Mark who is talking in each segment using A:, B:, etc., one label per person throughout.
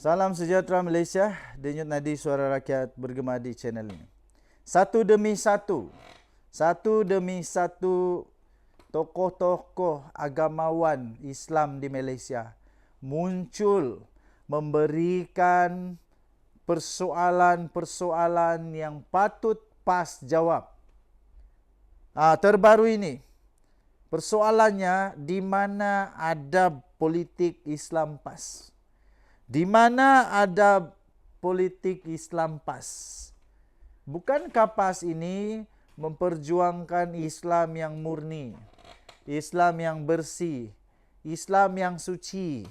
A: Salam sejahtera Malaysia, denyut nadi suara rakyat bergema di channel ini. Satu demi satu tokoh-tokoh agamawan Islam di Malaysia muncul memberikan persoalan-persoalan yang patut PAS jawab. Terbaru ini, persoalannya di mana adab politik Islam PAS. Di mana adab politik Islam PAS? Bukankah PAS ini memperjuangkan Islam yang murni, Islam yang bersih, Islam yang suci?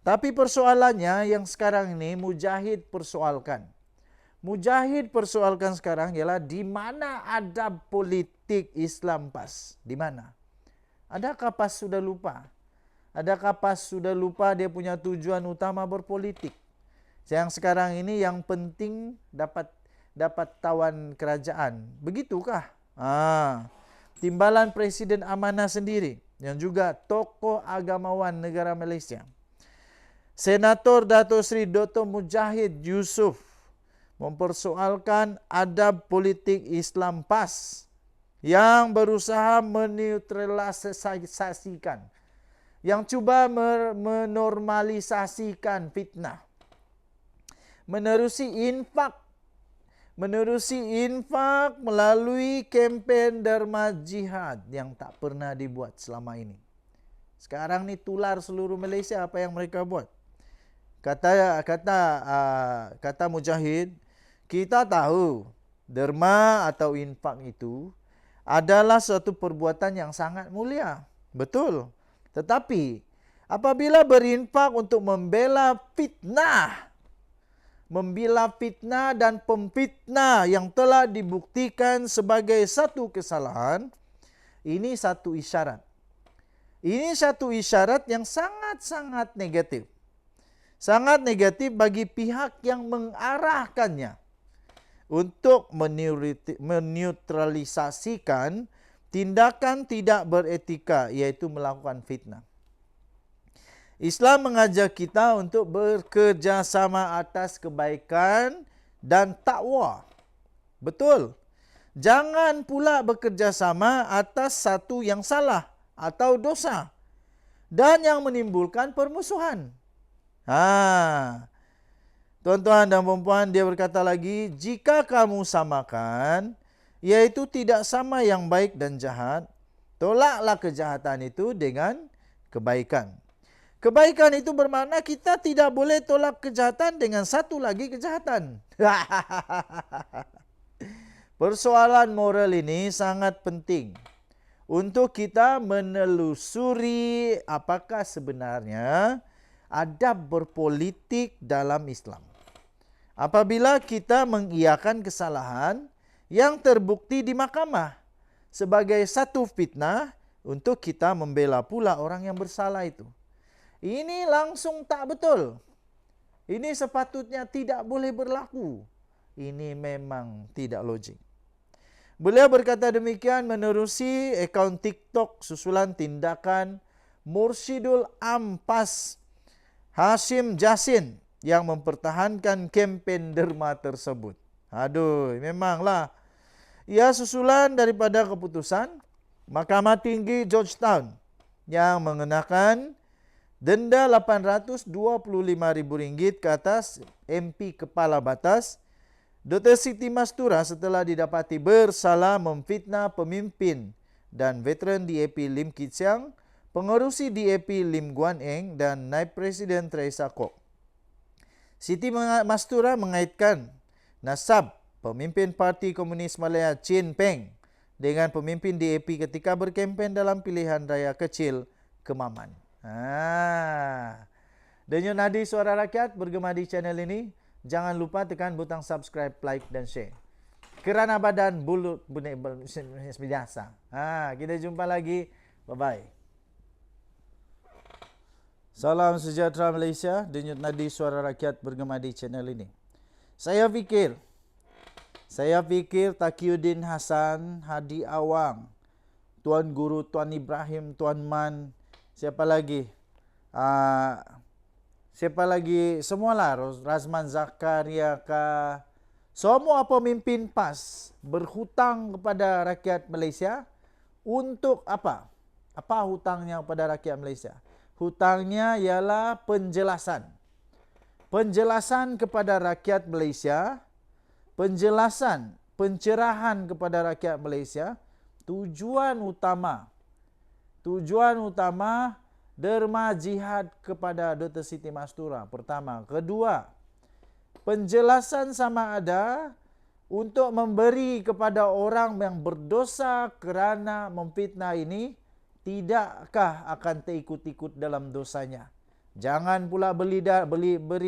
A: Tapi persoalannya yang sekarang ini Mujahid persoalkan. Mujahid persoalkan sekarang ialah di mana adab politik Islam PAS? Di mana? Adakah PAS sudah lupa? Adakah PAS sudah lupa dia punya tujuan utama berpolitik? Yang sekarang ini yang penting dapat tawan kerajaan. Begitukah? Timbalan Presiden amanah sendiri yang juga tokoh agamawan negara Malaysia. Senator Dato' Sri Dr. Mujahid Yusof mempersoalkan adab politik Islam PAS yang berusaha menetralisasikan, yang cuba menormalisasikan fitnah, menerusi infak melalui kempen derma jihad yang tak pernah dibuat selama ini. Sekarang ni tular seluruh Malaysia apa yang mereka buat. Kata Mujahid, kita tahu derma atau infak itu adalah suatu perbuatan yang sangat mulia. Betul. Tetapi apabila berinfak untuk membela fitnah dan pemfitnah yang telah dibuktikan sebagai satu kesalahan, ini satu isyarat. Ini satu isyarat yang sangat-sangat negatif. Sangat negatif bagi pihak yang mengarahkannya untuk menetralisasikan tindakan tidak beretika, iaitu melakukan fitnah. Islam mengajak kita untuk bekerjasama atas kebaikan dan takwa. Betul. Jangan pula bekerjasama atas satu yang salah atau dosa dan yang menimbulkan permusuhan. Tuan-tuan dan puan-puan, dia berkata lagi, jika kamu samakan, yaitu tidak sama yang baik dan jahat, tolaklah kejahatan itu dengan kebaikan. Kebaikan itu bermakna kita tidak boleh tolak kejahatan dengan satu lagi kejahatan. Persoalan moral ini sangat penting untuk kita menelusuri apakah sebenarnya adab berpolitik dalam Islam. Apabila kita mengiyakan kesalahan yang terbukti di mahkamah sebagai satu fitnah untuk kita membela pula orang yang bersalah itu. Ini langsung tak betul. Ini sepatutnya tidak boleh berlaku. Ini memang tidak logik. Beliau berkata demikian menerusi akaun TikTok susulan tindakan Mursyidul Am PAS Hashim Jasin yang mempertahankan kempen derma tersebut. Memanglah. Ia susulan daripada keputusan Mahkamah Tinggi Georgetown yang mengenakan denda RM825,000 ke atas MP Kepala Batas Dr. Siti Mastura setelah didapati bersalah memfitnah pemimpin dan veteran DAP Lim Kit Siang, pengerusi DAP Lim Guan Eng dan Naib Presiden Teresa Kok. Siti Mastura mengaitkan nasab pemimpin Parti Komunis Malaya Chin Peng dengan pemimpin DAP ketika berkempen dalam pilihan raya kecil Kemaman. Denyut nadi suara rakyat bergema di channel ini. Jangan lupa tekan butang subscribe, like dan share. Kerana badan bulut biasa. Kita jumpa lagi. Bye-bye. Salam sejahtera Malaysia. Denyut nadi suara rakyat bergema di channel ini. Saya fikir Taqiyuddin Hasan, Hadi Awang, Tuan Guru, Tuan Ibrahim, Tuan Man, siapa lagi? siapa lagi, semualah, Razman Zakaria kah, semua pemimpin PAS berhutang kepada rakyat Malaysia untuk apa? Apa hutangnya kepada rakyat Malaysia? Hutangnya ialah penjelasan. Penjelasan kepada rakyat Malaysia, penjelasan, pencerahan kepada rakyat Malaysia, tujuan utama derma jihad kepada Dr. Siti Mastura. Pertama. Kedua, penjelasan sama ada untuk memberi kepada orang yang berdosa kerana memfitnah ini, tidakkah akan terikut-ikut dalam dosanya. Jangan pula beri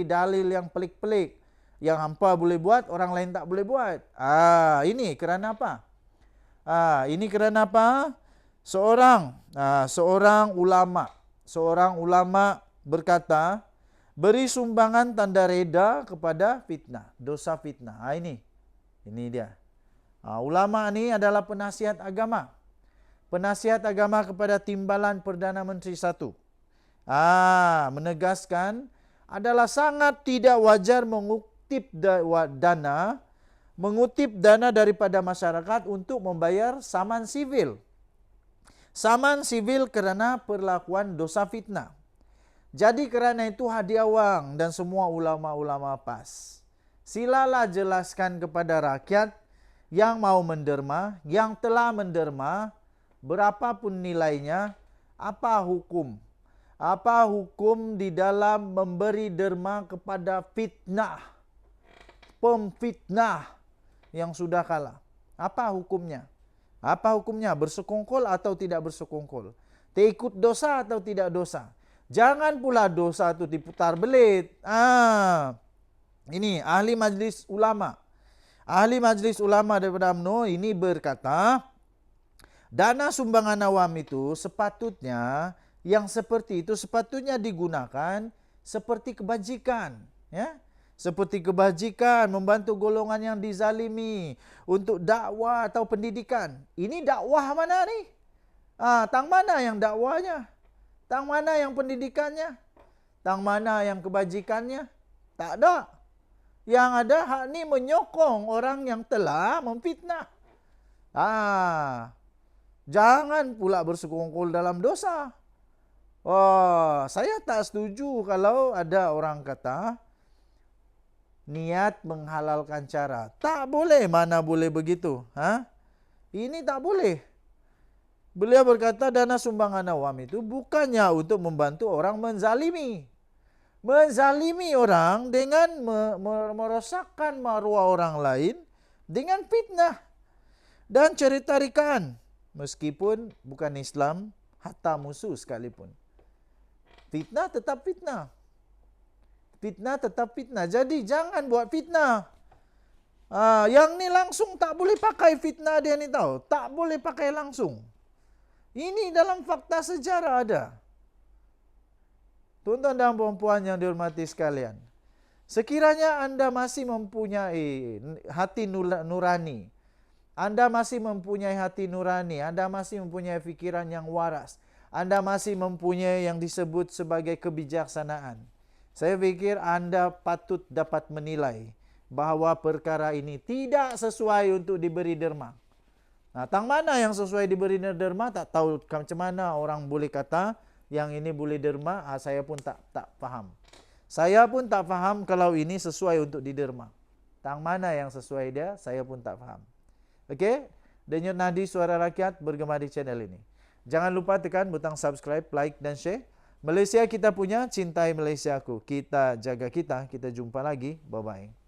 A: dalil yang pelik-pelik. Yang hampa boleh buat, orang lain tak boleh buat. Ini kerana apa? Ini kerana apa? Seorang ulama berkata, beri sumbangan tanda reda kepada fitnah, dosa fitnah. Ini dia. Ulama ni adalah penasihat agama. Penasihat agama kepada Timbalan Perdana Menteri 1. Menegaskan adalah sangat tidak wajar mengutip dana daripada masyarakat untuk membayar saman sivil. Saman sivil kerana perlakuan dosa fitnah. Jadi kerana itu hadiah wang dan semua ulama-ulama PAS, silalah jelaskan kepada rakyat yang mau menderma, yang telah menderma, berapapun nilainya, apa hukum di dalam memberi derma kepada fitnah, pemfitnah yang sudah kalah. Apa hukumnya? Bersekongkol atau tidak bersekongkol? Terikut dosa atau tidak dosa? Jangan pula dosa itu diputar belit. Ini ahli majlis ulama. Ahli majlis ulama daripada UMNO ini berkata, dana sumbangan awam itu sepatutnya, yang seperti itu sepatutnya digunakan seperti kebajikan. Ya? Seperti kebajikan, membantu golongan yang dizalimi, untuk dakwah atau pendidikan. Ini dakwah mana ni? Tang mana yang dakwahnya? Tang mana yang pendidikannya? Tang mana yang kebajikannya? Tak ada. Yang ada hak ni menyokong orang yang telah memfitnah. Jangan pula bersekongkol dalam dosa. Saya tak setuju kalau ada orang kata niat menghalalkan cara. Tak boleh, mana boleh begitu. Ini tak boleh. Beliau berkata dana sumbangan awam itu bukannya untuk membantu orang menzalimi. Menzalimi orang dengan merosakkan maruah orang lain dengan fitnah dan cerita-rikaan. Meskipun bukan Islam, hatta musuh sekalipun. Fitnah tetap fitnah. Fitnah tetap fitnah. Jadi jangan buat fitnah. Yang ni langsung tak boleh pakai fitnah dia ni tahu. Tak boleh pakai langsung. Ini dalam fakta sejarah ada. Tuan-tuan dan puan-puan yang dihormati sekalian. Sekiranya anda masih mempunyai hati nurani. Anda masih mempunyai hati nurani. Anda masih mempunyai fikiran yang waras. Anda masih mempunyai yang disebut sebagai kebijaksanaan. Saya fikir anda patut dapat menilai bahawa perkara ini tidak sesuai untuk diberi derma. Tang mana yang sesuai diberi derma, tak tahu macam mana orang boleh kata yang ini boleh derma. Saya pun tak faham. Saya pun tak faham kalau ini sesuai untuk diderma. Tang mana yang sesuai dia, saya pun tak faham. Okey? Denyut nadi suara rakyat bergema di channel ini. Jangan lupa tekan butang subscribe, like dan share. Malaysia kita punya, cintai Malaysia aku. Kita jaga kita. Kita jumpa lagi. Bye-bye.